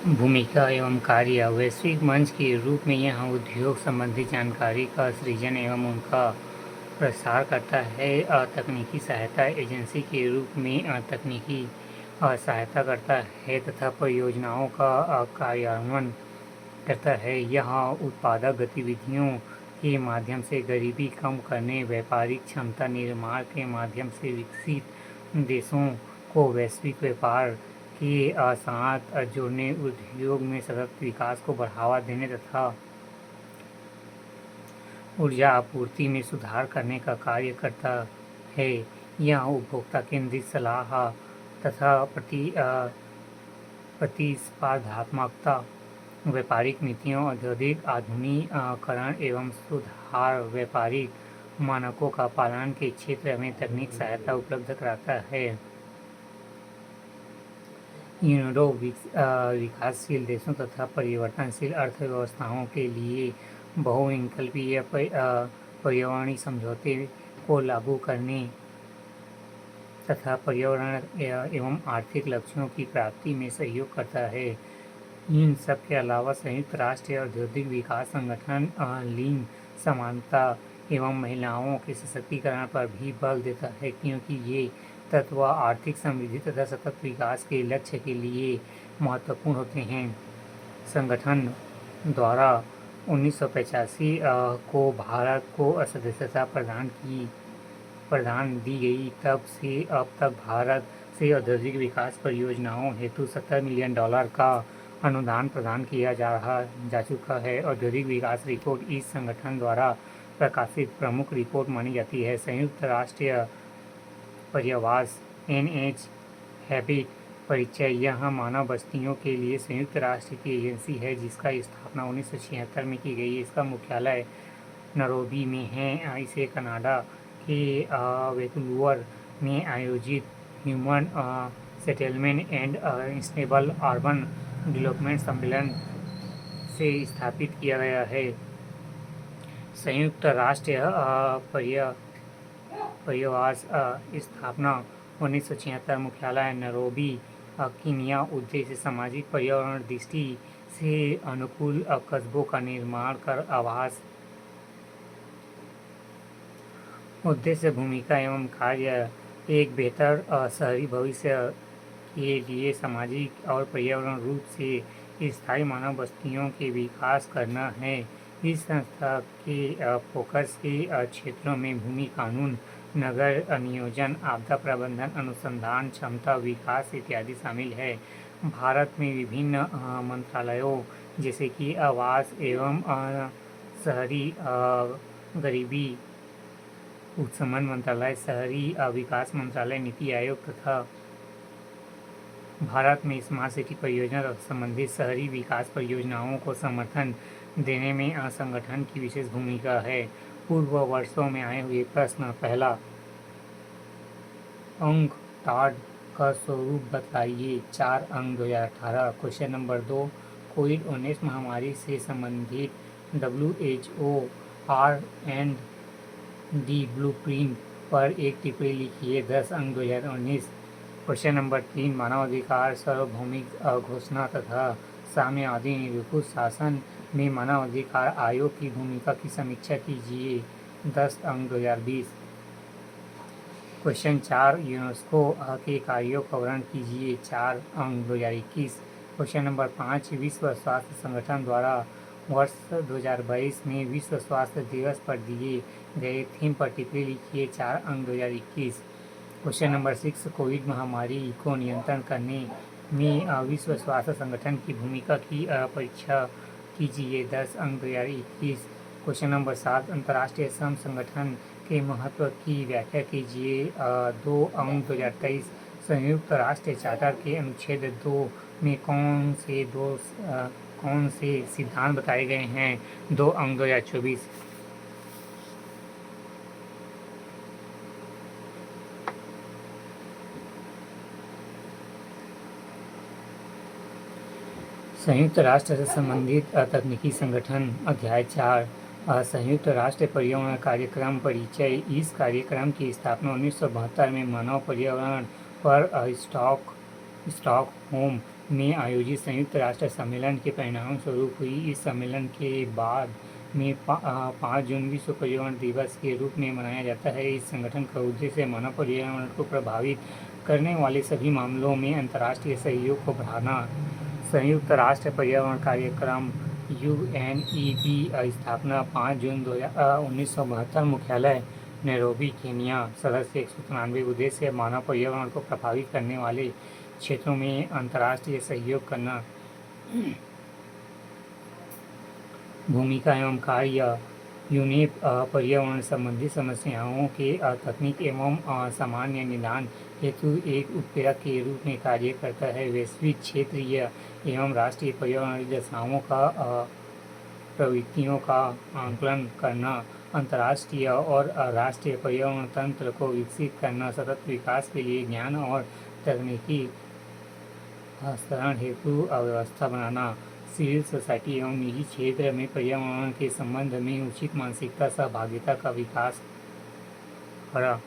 भूमिका एवं कार्य वैश्विक मंच के रूप में यह उद्योग संबंधी जानकारी का सृजन एवं उनका प्रसार करता है। तकनीकी सहायता एजेंसी के रूप में तकनीकी सहायता करता है तथा परियोजनाओं का कार्यान्वयन करता है। यह उत्पादक गतिविधियों के माध्यम से गरीबी कम करने, व्यापारिक क्षमता निर्माण के माध्यम से विकसित देशों को वैश्विक व्यापार के साथ जोड़ने, उद्योग में सतत विकास को बढ़ावा देने तथा ऊर्जा आपूर्ति में सुधार करने का कार्य करता है। यह उपभोक्ता केंद्रित सलाह तथा प्रतिस्पर्धात्मकता, व्यापारिक नीतियों, औद्योगिक आधुनिकीकरण एवं सुधार, व्यापारिक मानकों का पालन के क्षेत्र में तकनीक सहायता उपलब्ध कराता है। यूनेडो विकासशील देशों तथा परिवर्तनशील अर्थव्यवस्थाओं के लिए बहुविकल्पीय पर्यावरणीय समझौते को लागू करने तथा पर्यावरण एवं आर्थिक लक्ष्यों की प्राप्ति में सहयोग करता है। इन सब के अलावा संयुक्त राष्ट्र औद्योगिक विकास संगठन लिंग समानता एवं महिलाओं के सशक्तिकरण पर भी बल देता है, क्योंकि ये तत्व आर्थिक समृद्धि तथा सतत विकास के लक्ष्य के लिए महत्वपूर्ण होते हैं। संगठन द्वारा 1985 को भारत को सदस्यता प्रदान दी गई, तब से अब तक भारत से औद्योगिक विकास परियोजनाओं हेतु $70 मिलियन का अनुदान प्रदान किया जा चुका है। औद्योगिक विकास रिपोर्ट इस संगठन द्वारा प्रकाशित प्रमुख रिपोर्ट मानी जाती है। संयुक्त राष्ट्र पर्यावरण NH हैबिट परिचय, यह मानव बस्तियों के लिए संयुक्त राष्ट्र की एजेंसी है जिसका स्थापना 1976 में की गई। इसका मुख्यालय नैरोबी में है। इसे कनाडा के वैंकूवर में आयोजित human settlement and sustainable urban development सम्मेलन से स्थापित किया गया है। संयुक्त राष्ट्र पर्यावरण स्थापना 1976, मुख्यालय नैरोबी कीनिया। उद्देश्य सामाजिक पर्यावरण दृष्टि से अनुकूल कस्बों का निर्माण कर आवास। उद्देश्य भूमिका एवं कार्य एक बेहतर शहरी भविष्य के लिए सामाजिक और पर्यावरण रूप से स्थायी मानव बस्तियों के विकास करना है। इस संस्था के फोकस के क्षेत्रों में भूमि कानून, नगर नियोजन, आपदा प्रबंधन, अनुसंधान, क्षमता विकास इत्यादि शामिल है। भारत में विभिन्न मंत्रालयों जैसे कि आवास एवं शहरी गरीबी उपशमन मंत्रालय, शहरी विकास मंत्रालय, नीति आयोग तथा भारत में स्मार्ट सिटी परियोजना तथा संबंधित शहरी विकास परियोजनाओं को समर्थन देने में संगठन की विशेष भूमिका है। पूर्व वर्षों में आए हुए प्रश्न। पहला, अंक टाड का स्वरूप बताइए। 4 अंक 2018। क्वेश्चन नंबर 2, कोविड-19 महामारी से संबंधित WHO R&D ब्लूप्रिंट पर एक टिप्पणी लिखिए। 10 अंक 2019। क्वेश्चन नंबर 3, मानवाधिकार सार्वभौमिक घोषणा तथा साम्यवादी निरंकुश शासन में मानवाधिकार आयोग की भूमिका की समीक्षा कीजिए। 10 अंक 2020। क्वेश्चन 4, यूनेस्को के कार्यों का वर्णन कीजिए। 4 अंक 2021। क्वेश्चन नंबर 5, विश्व स्वास्थ्य संगठन द्वारा वर्ष 2022 में विश्व स्वास्थ्य दिवस पर दिए गए थीम पर टिप्पणी लिखिए। 4 अंक 2021। क्वेश्चन नंबर 6, कोविड महामारी को नियंत्रण करने में विश्व स्वास्थ्य संगठन की भूमिका की परीक्षा कीजिए। 10 अंक 2021। क्वेश्चन नंबर 7, अंतर्राष्ट्रीय श्रम संगठन के महत्व की व्याख्या कीजिए। 2 अंक 2023। संयुक्त राष्ट्र चार्टर के अनुच्छेद 2 में कौन से सिद्धांत बताए गए हैं। 2 अंक 2024। संयुक्त राष्ट्र से संबंधित तकनीकी संगठन। अध्याय 4, संयुक्त राष्ट्र पर्यावरण कार्यक्रम परिचय। इस कार्यक्रम की स्थापना 1972 में मानव पर्यावरण पर स्टॉकहोम में आयोजित संयुक्त राष्ट्र सम्मेलन के परिणाम स्वरूप हुई। इस सम्मेलन के बाद में 5 जून विश्व पर्यावरण दिवस के रूप में मनाया जाता है। इस संगठन का उद्देश्य मानव पर्यावरण को प्रभावित करने वाले सभी मामलों में अंतर्राष्ट्रीय सहयोग को बढ़ाना। संयुक्त राष्ट्र पर्यावरण कार्यक्रम UNEP स्थापना 5 जून 1972, मुख्यालय नैरोबी, केन्या। सदस्य 193। उद्देश्य मानव पर्यावरण को प्रभावित करने वाले क्षेत्रों में अंतर्राष्ट्रीय सहयोग करना। भूमिका एवं कार्य। यूनेप पर्यावरण संबंधी समस्याओं के तकनीक एवं सामान्य निदान हेतु एक उत्प्रेरक के रूप में कार्य करता है। वैश्विक, क्षेत्रीय एवं राष्ट्रीय पर्यावरण दशाओं का प्रवृत्तियों का आकलन करना, अंतर्राष्ट्रीय और राष्ट्रीय पर्यावरण तंत्र को विकसित करना, सतत विकास के लिए ज्ञान और तकनीकी हस्तांतरण हेतु व्यवस्था बनाना, सिविल सोसाइटी एवं निजी क्षेत्र में पर्यावरण के संबंध में उचित मानसिकता सहभागिता का विकास करा।